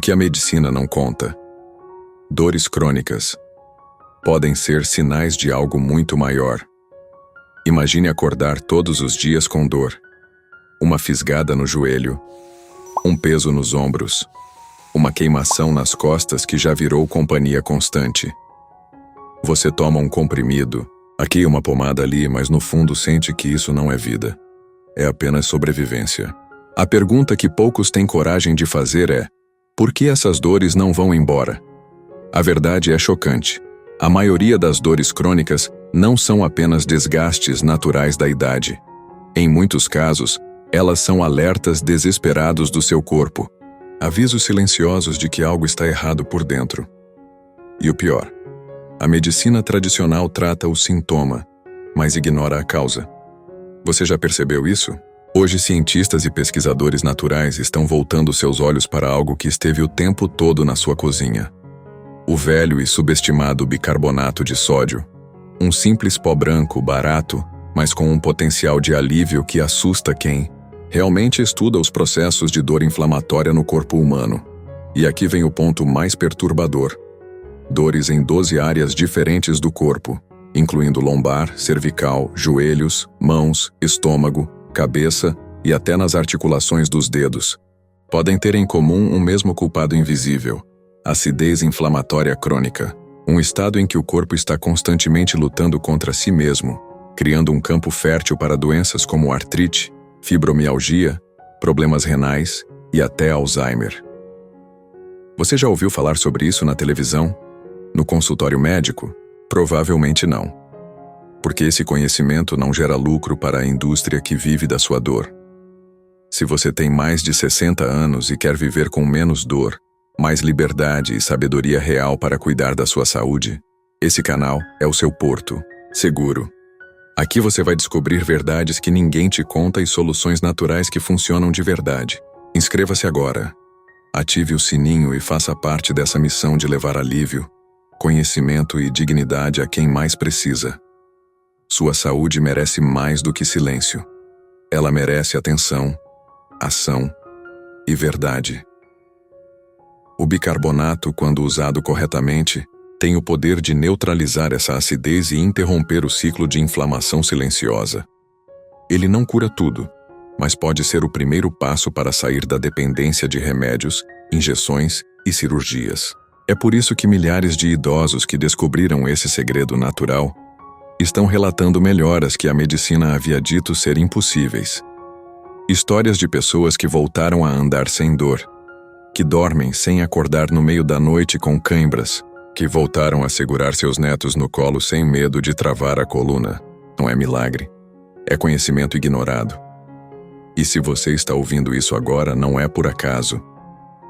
que a medicina não conta. Dores crônicas podem ser sinais de algo muito maior. Imagine acordar todos os dias com dor. Uma fisgada no joelho, um peso nos ombros, uma queimação nas costas que já virou companhia constante. Você toma um comprimido, aqui uma pomada ali, mas no fundo sente que isso não é vida. É apenas sobrevivência. A pergunta que poucos têm coragem de fazer é: por que essas dores não vão embora? A verdade é chocante. A maioria das dores crônicas não são apenas desgastes naturais da idade. Em muitos casos, elas são alertas desesperados do seu corpo, avisos silenciosos de que algo está errado por dentro. E o pior, a medicina tradicional trata o sintoma, mas ignora a causa. Você já percebeu isso? Hoje, cientistas e pesquisadores naturais estão voltando seus olhos para algo que esteve o tempo todo na sua cozinha. O velho e subestimado bicarbonato de sódio. Um simples pó branco, barato, mas com um potencial de alívio que assusta quem realmente estuda os processos de dor inflamatória no corpo humano. E aqui vem o ponto mais perturbador. Dores em 12 áreas diferentes do corpo, incluindo lombar, cervical, joelhos, mãos, estômago, cabeça e até nas articulações dos dedos. Podem ter em comum um mesmo culpado invisível: acidez inflamatória crônica. Um estado em que o corpo está constantemente lutando contra si mesmo, criando um campo fértil para doenças como artrite, fibromialgia, problemas renais e até Alzheimer. Você já ouviu falar sobre isso na televisão? No consultório médico? Provavelmente não. Porque esse conhecimento não gera lucro para a indústria que vive da sua dor. Se você tem mais de 60 anos e quer viver com menos dor, mais liberdade e sabedoria real para cuidar da sua saúde, esse canal é o seu porto seguro. Aqui você vai descobrir verdades que ninguém te conta e soluções naturais que funcionam de verdade. Inscreva-se agora. Ative o sininho e faça parte dessa missão de levar alívio, conhecimento e dignidade a quem mais precisa. Sua saúde merece mais do que silêncio. Ela merece atenção, ação e verdade. O bicarbonato, quando usado corretamente, tem o poder de neutralizar essa acidez e interromper o ciclo de inflamação silenciosa. Ele não cura tudo, mas pode ser o primeiro passo para sair da dependência de remédios, injeções e cirurgias. É por isso que milhares de idosos que descobriram esse segredo natural estão relatando melhoras que a medicina havia dito ser impossíveis. Histórias de pessoas que voltaram a andar sem dor, que dormem sem acordar no meio da noite com cãibras, que voltaram a segurar seus netos no colo sem medo de travar a coluna. Não é milagre, é conhecimento ignorado. E se você está ouvindo isso agora, não é por acaso.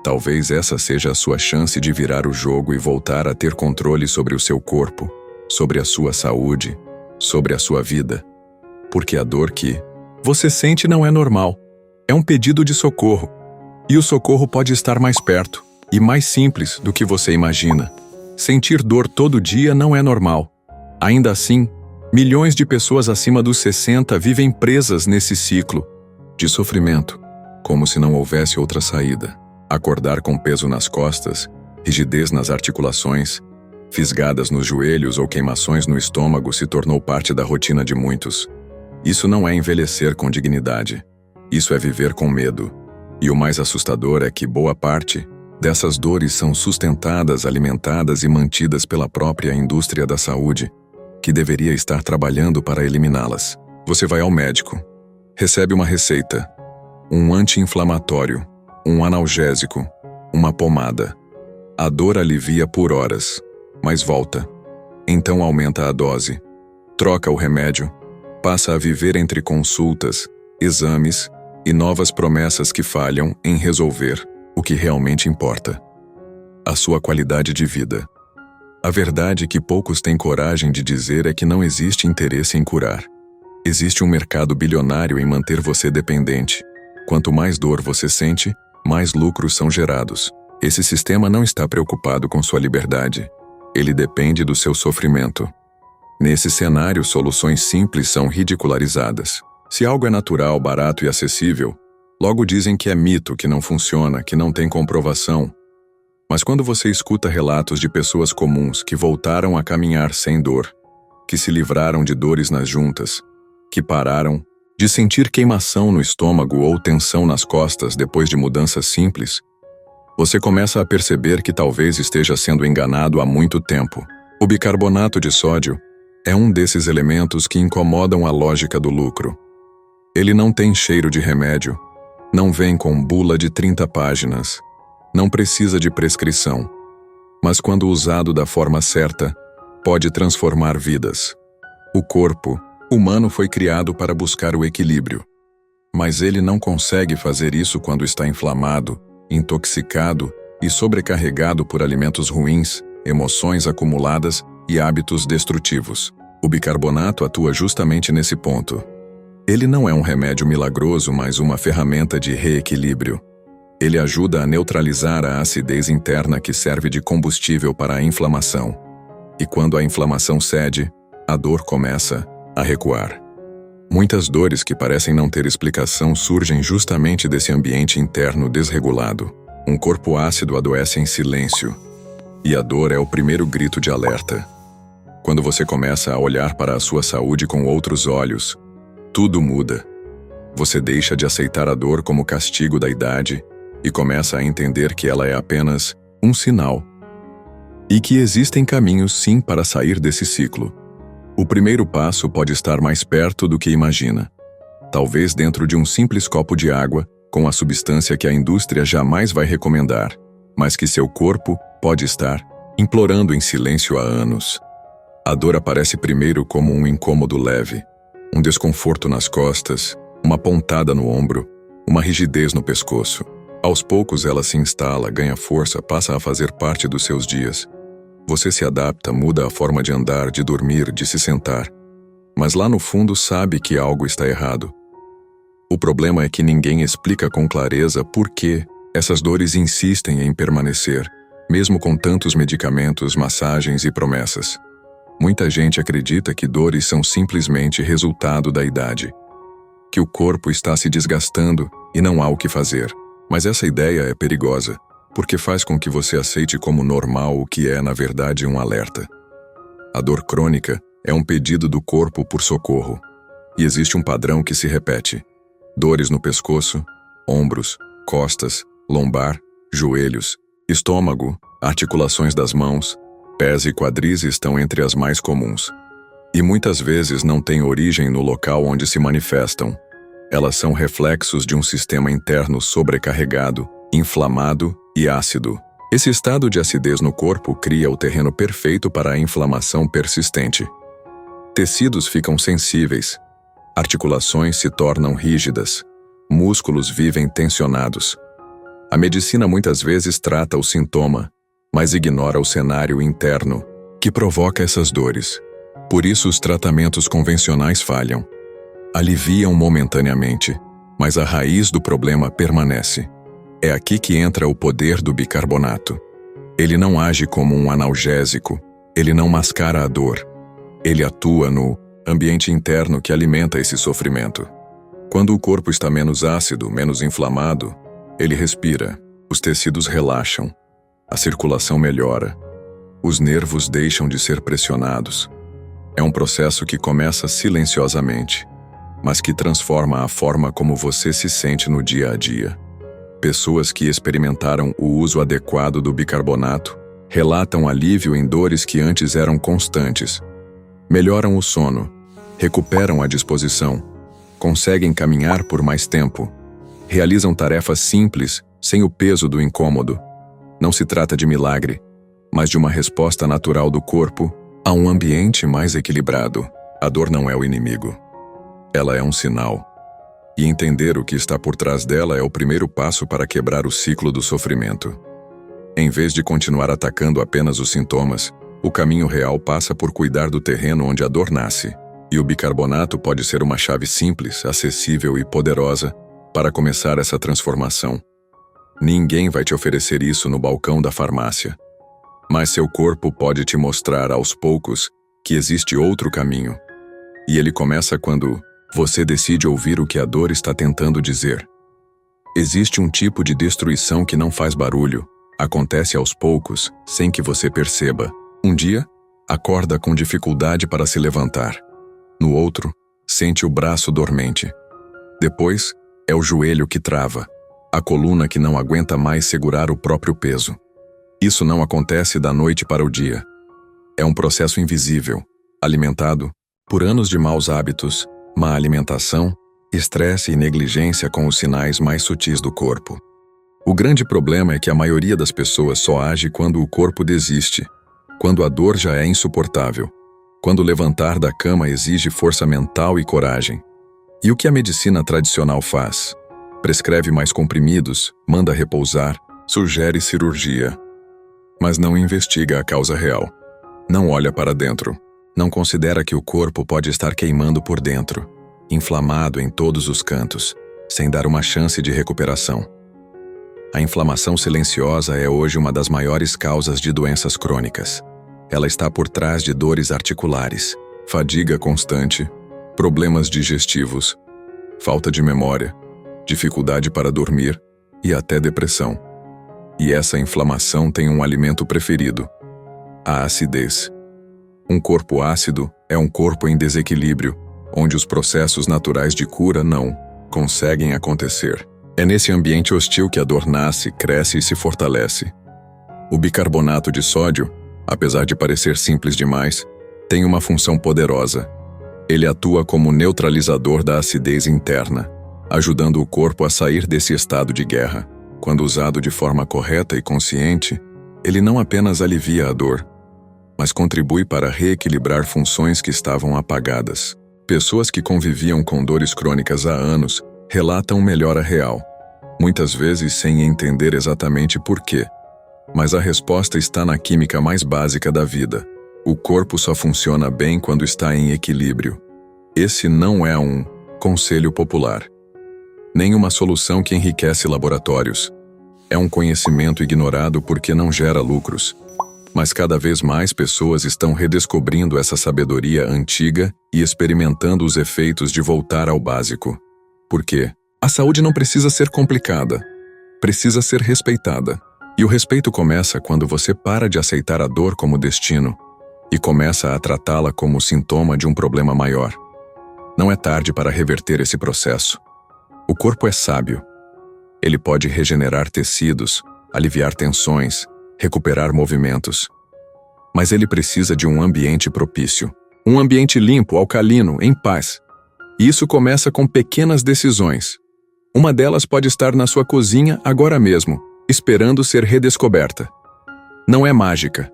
Talvez essa seja a sua chance de virar o jogo e voltar a ter controle sobre o seu corpo, sobre a sua saúde, sobre a sua vida. Porque a dor que você sente não é normal. É um pedido de socorro. E o socorro pode estar mais perto e mais simples do que você imagina. Sentir dor todo dia não é normal. Ainda assim, milhões de pessoas acima dos 60 vivem presas nesse ciclo de sofrimento, como se não houvesse outra saída. Acordar com peso nas costas, rigidez nas articulações, fisgadas nos joelhos ou queimações no estômago se tornou parte da rotina de muitos. Isso não é envelhecer com dignidade. Isso é viver com medo. E o mais assustador é que boa parte dessas dores são sustentadas, alimentadas e mantidas pela própria indústria da saúde, que deveria estar trabalhando para eliminá-las. Você vai ao médico, recebe uma receita, um anti-inflamatório, um analgésico, uma pomada. A dor alivia por horas, mas volta. Então aumenta a dose, troca o remédio, passa a viver entre consultas, exames e novas promessas que falham em resolver o que realmente importa: a sua qualidade de vida. A verdade que poucos têm coragem de dizer é que não existe interesse em curar. Existe um mercado bilionário em manter você dependente. Quanto mais dor você sente, mais lucros são gerados. Esse sistema não está preocupado com sua liberdade. Ele depende do seu sofrimento. Nesse cenário, soluções simples são ridicularizadas. Se algo é natural, barato e acessível, logo dizem que é mito, que não funciona, que não tem comprovação. Mas quando você escuta relatos de pessoas comuns que voltaram a caminhar sem dor, que se livraram de dores nas juntas, que pararam de sentir queimação no estômago ou tensão nas costas depois de mudanças simples, você começa a perceber que talvez esteja sendo enganado há muito tempo. O bicarbonato de sódio é um desses elementos que incomodam a lógica do lucro. Ele não tem cheiro de remédio, não vem com bula de 30 páginas, não precisa de prescrição, mas quando usado da forma certa, pode transformar vidas. O corpo humano foi criado para buscar o equilíbrio, mas ele não consegue fazer isso quando está inflamado, intoxicado e sobrecarregado por alimentos ruins, emoções acumuladas e hábitos destrutivos. O bicarbonato atua justamente nesse ponto. Ele não é um remédio milagroso, mas uma ferramenta de reequilíbrio. Ele ajuda a neutralizar a acidez interna que serve de combustível para a inflamação. E quando a inflamação cede, a dor começa a recuar. Muitas dores que parecem não ter explicação surgem justamente desse ambiente interno desregulado. Um corpo ácido adoece em silêncio, e a dor é o primeiro grito de alerta. Quando você começa a olhar para a sua saúde com outros olhos, tudo muda. Você deixa de aceitar a dor como castigo da idade e começa a entender que ela é apenas um sinal. E que existem caminhos sim para sair desse ciclo. O primeiro passo pode estar mais perto do que imagina. Talvez dentro de um simples copo de água, com a substância que a indústria jamais vai recomendar, mas que seu corpo pode estar implorando em silêncio há anos. A dor aparece primeiro como um incômodo leve, um desconforto nas costas, uma pontada no ombro, uma rigidez no pescoço. Aos poucos ela se instala, ganha força, passa a fazer parte dos seus dias. Você se adapta, muda a forma de andar, de dormir, de se sentar. Mas lá no fundo sabe que algo está errado. O problema é que ninguém explica com clareza por que essas dores insistem em permanecer, mesmo com tantos medicamentos, massagens e promessas. Muita gente acredita que dores são simplesmente resultado da idade, que o corpo está se desgastando e não há o que fazer. Mas essa ideia é perigosa, porque faz com que você aceite como normal o que é, na verdade, um alerta. A dor crônica é um pedido do corpo por socorro, e existe um padrão que se repete. Dores no pescoço, ombros, costas, lombar, joelhos, estômago, articulações das mãos, pés e quadris estão entre as mais comuns. E muitas vezes não têm origem no local onde se manifestam. Elas são reflexos de um sistema interno sobrecarregado, inflamado e ácido. Esse estado de acidez no corpo cria o terreno perfeito para a inflamação persistente. Tecidos ficam sensíveis, articulações se tornam rígidas, músculos vivem tensionados. A medicina muitas vezes trata o sintoma, mas ignora o cenário interno que provoca essas dores. Por isso os tratamentos convencionais falham. Aliviam momentaneamente, mas a raiz do problema permanece. É aqui que entra o poder do bicarbonato. Ele não age como um analgésico, ele não mascara a dor. Ele atua no ambiente interno que alimenta esse sofrimento. Quando o corpo está menos ácido, menos inflamado, ele respira, os tecidos relaxam, a circulação melhora, os nervos deixam de ser pressionados. É um processo que começa silenciosamente, mas que transforma a forma como você se sente no dia a dia. Pessoas que experimentaram o uso adequado do bicarbonato relatam alívio em dores que antes eram constantes. Melhoram o sono, recuperam a disposição, conseguem caminhar por mais tempo, realizam tarefas simples sem o peso do incômodo. Não se trata de milagre, mas de uma resposta natural do corpo a um ambiente mais equilibrado. A dor não é o inimigo. Ela é um sinal. E entender o que está por trás dela é o primeiro passo para quebrar o ciclo do sofrimento. Em vez de continuar atacando apenas os sintomas, o caminho real passa por cuidar do terreno onde a dor nasce. E o bicarbonato pode ser uma chave simples, acessível e poderosa para começar essa transformação. Ninguém vai te oferecer isso no balcão da farmácia. Mas seu corpo pode te mostrar aos poucos que existe outro caminho. E ele começa quando você decide ouvir o que a dor está tentando dizer. Existe um tipo de destruição que não faz barulho, Acontece aos poucos, sem que você perceba. Um dia, acorda com dificuldade para se levantar. No outro, sente o braço dormente. Depois, é o joelho que trava, a coluna que não aguenta mais segurar o próprio peso. Isso não acontece da noite para o dia. É um processo invisível, alimentado por anos de maus hábitos, má alimentação, estresse e negligência com os sinais mais sutis do corpo. O grande problema é que a maioria das pessoas só age quando o corpo desiste, quando a dor já é insuportável, quando levantar da cama exige força mental e coragem. E o que a medicina tradicional faz? Prescreve mais comprimidos, manda repousar, sugere cirurgia. Mas não investiga a causa real. Não olha para dentro. Não considera que o corpo pode estar queimando por dentro, inflamado em todos os cantos, sem dar uma chance de recuperação. A inflamação silenciosa é hoje uma das maiores causas de doenças crônicas. Ela está por trás de dores articulares, fadiga constante, problemas digestivos, falta de memória, dificuldade para dormir e até depressão. E essa inflamação tem um alimento preferido: a acidez. Um corpo ácido é um corpo em desequilíbrio, onde os processos naturais de cura não conseguem acontecer. É nesse ambiente hostil que a dor nasce, cresce e se fortalece. O bicarbonato de sódio, apesar de parecer simples demais, tem uma função poderosa. Ele atua como neutralizador da acidez interna, ajudando o corpo a sair desse estado de guerra. Quando usado de forma correta e consciente, ele não apenas alivia a dor, mas contribui para reequilibrar funções que estavam apagadas. Pessoas que conviviam com dores crônicas há anos relatam melhora real, muitas vezes sem entender exatamente por quê. Mas a resposta está na química mais básica da vida. O corpo só funciona bem quando está em equilíbrio. Esse não é um conselho popular, nem uma solução que enriquece laboratórios. É um conhecimento ignorado porque não gera lucros. Mas cada vez mais pessoas estão redescobrindo essa sabedoria antiga e experimentando os efeitos de voltar ao básico. Por quê? A saúde não precisa ser complicada, precisa ser respeitada. E o respeito começa quando você para de aceitar a dor como destino e começa a tratá-la como sintoma de um problema maior. Não é tarde para reverter esse processo. O corpo é sábio. Ele pode regenerar tecidos, aliviar tensões, recuperar movimentos. Mas ele precisa de um ambiente propício. Um ambiente limpo, alcalino, em paz. E isso começa com pequenas decisões. Uma delas pode estar na sua cozinha agora mesmo, esperando ser redescoberta. Não é mágica.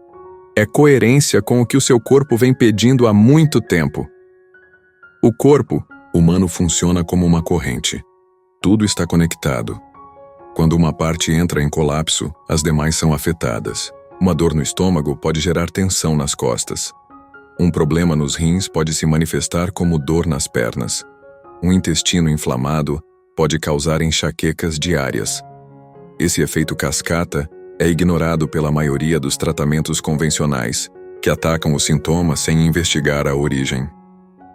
É coerência com o que o seu corpo vem pedindo há muito tempo. O corpo humano funciona como uma corrente. Tudo está conectado. Quando uma parte entra em colapso, as demais são afetadas. Uma dor no estômago pode gerar tensão nas costas. Um problema nos rins pode se manifestar como dor nas pernas. Um intestino inflamado pode causar enxaquecas diárias. Esse efeito cascata é ignorado pela maioria dos tratamentos convencionais, que atacam os sintomas sem investigar a origem.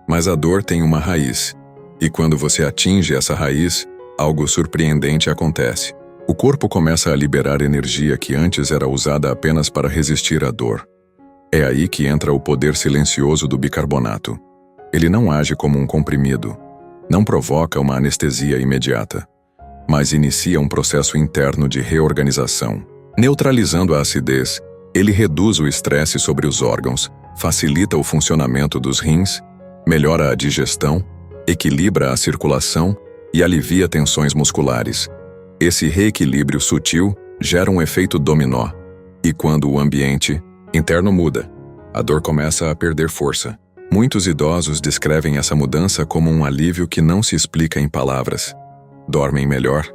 Mas a dor tem uma raiz, e quando você atinge essa raiz, algo surpreendente acontece. O corpo começa a liberar energia que antes era usada apenas para resistir à dor. É aí que entra o poder silencioso do bicarbonato. Ele não age como um comprimido, não provoca uma anestesia imediata, mas inicia um processo interno de reorganização. Neutralizando a acidez, ele reduz o estresse sobre os órgãos, facilita o funcionamento dos rins, melhora a digestão, equilibra a circulação e alivia tensões musculares. Esse reequilíbrio sutil gera um efeito dominó, e quando o ambiente interno muda, a dor começa a perder força. Muitos idosos descrevem essa mudança como um alívio que não se explica em palavras. Dormem melhor,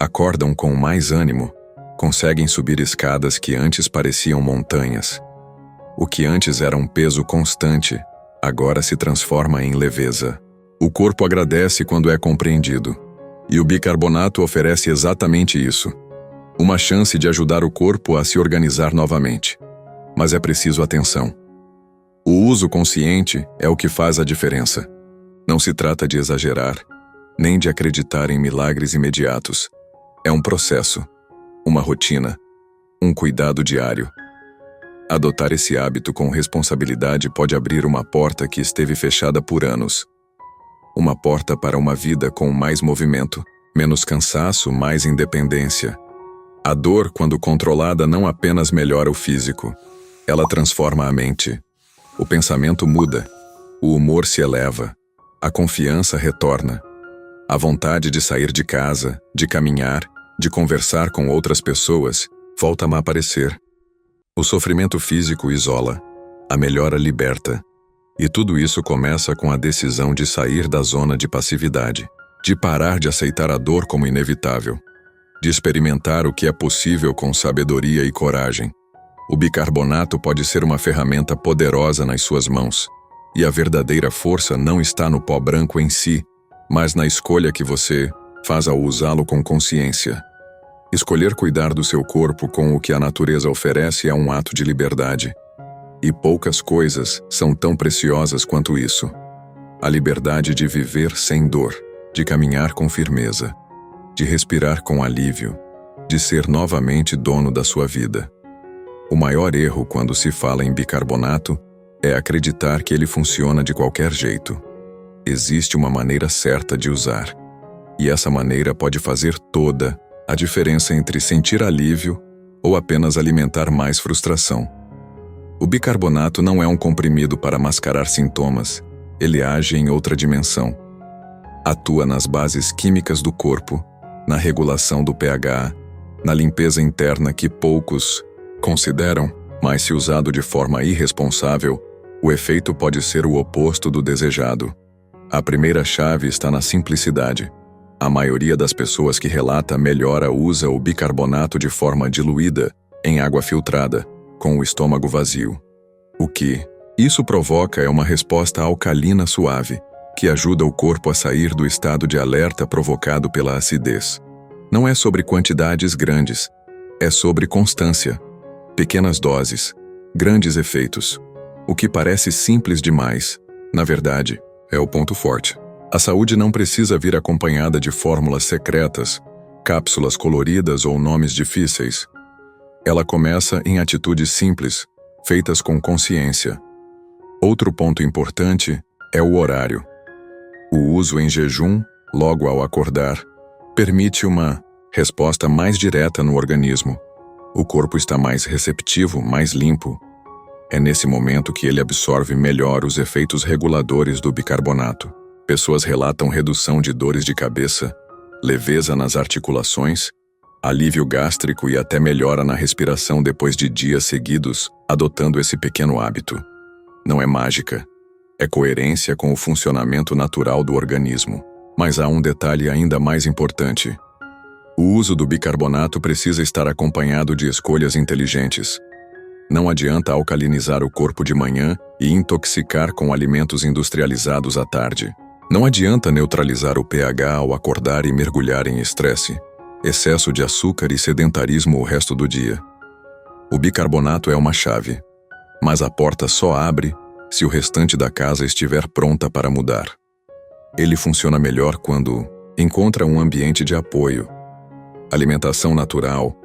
acordam com mais ânimo, conseguem subir escadas que antes pareciam montanhas. O que antes era um peso constante, agora se transforma em leveza. O corpo agradece quando é compreendido. E o bicarbonato oferece exatamente isso. Uma chance de ajudar o corpo a se organizar novamente. Mas é preciso atenção. O uso consciente é o que faz a diferença. Não se trata de exagerar, nem de acreditar em milagres imediatos. É um processo, uma rotina, um cuidado diário. Adotar esse hábito com responsabilidade pode abrir uma porta que esteve fechada por anos. Uma porta para uma vida com mais movimento, menos cansaço, mais independência. A dor, quando controlada, não apenas melhora o físico, ela transforma a mente. O pensamento muda, o humor se eleva, a confiança retorna. A vontade de sair de casa, de caminhar, de conversar com outras pessoas, volta a aparecer. O sofrimento físico isola, a melhora liberta. E tudo isso começa com a decisão de sair da zona de passividade, de parar de aceitar a dor como inevitável, de experimentar o que é possível com sabedoria e coragem. O bicarbonato pode ser uma ferramenta poderosa nas suas mãos, e a verdadeira força não está no pó branco em si, mas na escolha que você faz ao usá-lo com consciência. Escolher cuidar do seu corpo com o que a natureza oferece é um ato de liberdade. E poucas coisas são tão preciosas quanto isso. A liberdade de viver sem dor, de caminhar com firmeza, de respirar com alívio, de ser novamente dono da sua vida. O maior erro quando se fala em bicarbonato é acreditar que ele funciona de qualquer jeito. Existe uma maneira certa de usar. E essa maneira pode fazer toda a diferença entre sentir alívio ou apenas alimentar mais frustração. O bicarbonato não é um comprimido para mascarar sintomas, ele age em outra dimensão. Atua nas bases químicas do corpo, na regulação do pH, na limpeza interna que poucos consideram, mas se usado de forma irresponsável, o efeito pode ser o oposto do desejado. A primeira chave está na simplicidade. A maioria das pessoas que relata melhora usa o bicarbonato de forma diluída, em água filtrada, com o estômago vazio. O que isso provoca é uma resposta alcalina suave, que ajuda o corpo a sair do estado de alerta provocado pela acidez. Não é sobre quantidades grandes, é sobre constância. Pequenas doses, grandes efeitos. O que parece simples demais, na verdade, é o ponto forte. A saúde não precisa vir acompanhada de fórmulas secretas, cápsulas coloridas ou nomes difíceis. Ela começa em atitudes simples, feitas com consciência. Outro ponto importante é o horário. O uso em jejum, logo ao acordar, permite uma resposta mais direta no organismo. O corpo está mais receptivo, mais limpo. É nesse momento que ele absorve melhor os efeitos reguladores do bicarbonato. Pessoas relatam redução de dores de cabeça, leveza nas articulações, alívio gástrico e até melhora na respiração depois de dias seguidos adotando esse pequeno hábito. Não é mágica, é coerência com o funcionamento natural do organismo. Mas há um detalhe ainda mais importante. O uso do bicarbonato precisa estar acompanhado de escolhas inteligentes. Não adianta alcalinizar o corpo de manhã e intoxicar com alimentos industrializados à tarde. Não adianta neutralizar o pH ao acordar e mergulhar em estresse, excesso de açúcar e sedentarismo o resto do dia. O bicarbonato é uma chave, mas a porta só abre se o restante da casa estiver pronta para mudar. Ele funciona melhor quando encontra um ambiente de apoio, alimentação natural,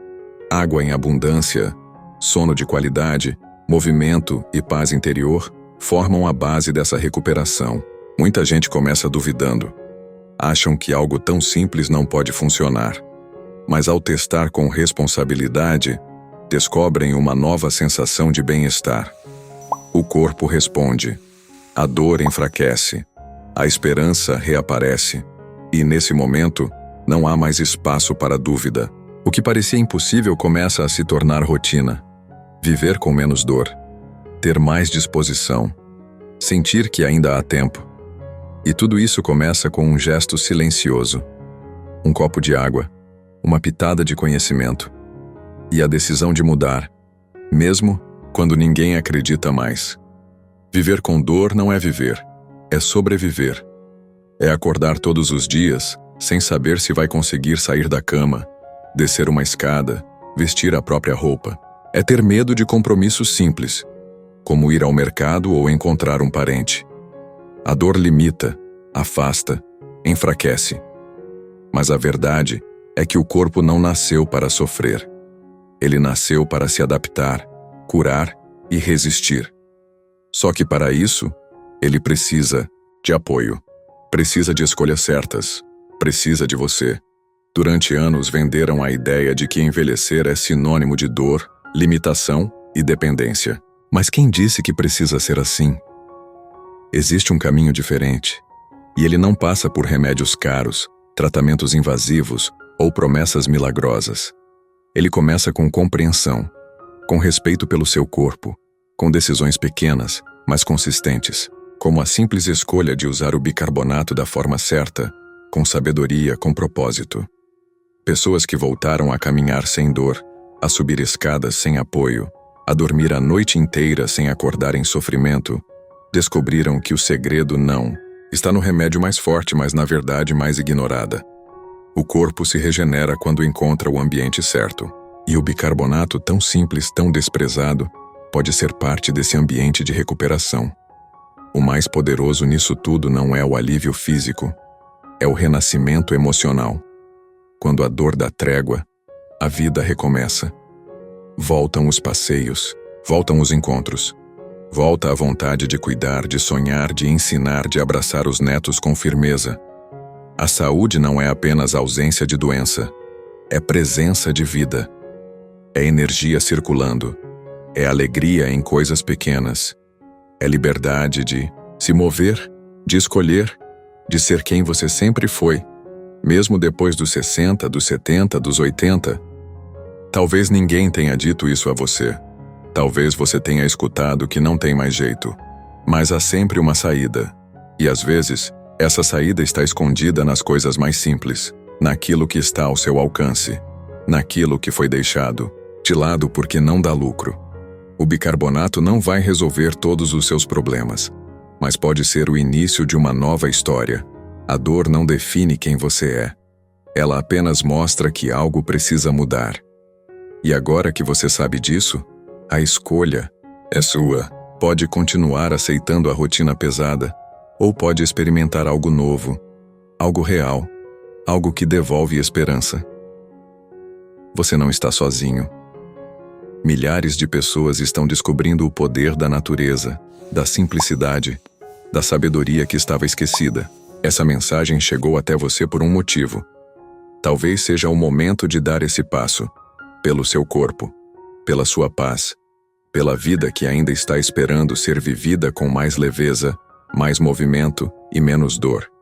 água em abundância, sono de qualidade, movimento e paz interior formam a base dessa recuperação. Muita gente começa duvidando. Acham que algo tão simples não pode funcionar. Mas ao testar com responsabilidade, descobrem uma nova sensação de bem-estar. O corpo responde. A dor enfraquece. A esperança reaparece. E nesse momento, não há mais espaço para dúvida. O que parecia impossível começa a se tornar rotina. Viver com menos dor. Ter mais disposição. Sentir que ainda há tempo. E tudo isso começa com um gesto silencioso. Um copo de água, uma pitada de conhecimento. E a decisão de mudar, mesmo quando ninguém acredita mais. Viver com dor não é viver, é sobreviver. É acordar todos os dias, sem saber se vai conseguir sair da cama, descer uma escada, vestir a própria roupa. É ter medo de compromissos simples, como ir ao mercado ou encontrar um parente. A dor limita, afasta, enfraquece. Mas a verdade é que o corpo não nasceu para sofrer. Ele nasceu para se adaptar, curar e resistir. Só que para isso, ele precisa de apoio, precisa de escolhas certas, precisa de você. Durante anos venderam a ideia de que envelhecer é sinônimo de dor, limitação e dependência. Mas quem disse que precisa ser assim? Existe um caminho diferente. E ele não passa por remédios caros, tratamentos invasivos ou promessas milagrosas. Ele começa com compreensão, com respeito pelo seu corpo, com decisões pequenas, mas consistentes, como a simples escolha de usar o bicarbonato da forma certa, com sabedoria, com propósito. Pessoas que voltaram a caminhar sem dor, a subir escadas sem apoio, a dormir a noite inteira sem acordar em sofrimento, descobriram que o segredo não está no remédio mais forte, mas na verdade mais ignorada. O corpo se regenera quando encontra o ambiente certo, e o bicarbonato, tão simples, tão desprezado, pode ser parte desse ambiente de recuperação. O mais poderoso nisso tudo não é o alívio físico, é o renascimento emocional. Quando a dor dá trégua, a vida recomeça. Voltam os passeios, voltam os encontros. Volta a vontade de cuidar, de sonhar, de ensinar, de abraçar os netos com firmeza. A saúde não é apenas ausência de doença, é presença de vida. É energia circulando, é alegria em coisas pequenas, é liberdade de se mover, de escolher, de ser quem você sempre foi, mesmo depois dos 60, dos 70, dos 80. Talvez ninguém tenha dito isso a você. Talvez você tenha escutado que não tem mais jeito, mas há sempre uma saída. E às vezes, essa saída está escondida nas coisas mais simples, naquilo que está ao seu alcance, naquilo que foi deixado de lado porque não dá lucro. O bicarbonato não vai resolver todos os seus problemas, mas pode ser o início de uma nova história. A dor não define quem você é. Ela apenas mostra que algo precisa mudar. E agora que você sabe disso, a escolha é sua. Pode continuar aceitando a rotina pesada, ou pode experimentar algo novo, algo real, algo que devolve esperança. Você não está sozinho. Milhares de pessoas estão descobrindo o poder da natureza, da simplicidade, da sabedoria que estava esquecida. Essa mensagem chegou até você por um motivo. Talvez seja o momento de dar esse passo, pelo seu corpo, pela sua paz, pela vida que ainda está esperando ser vivida com mais leveza, mais movimento e menos dor.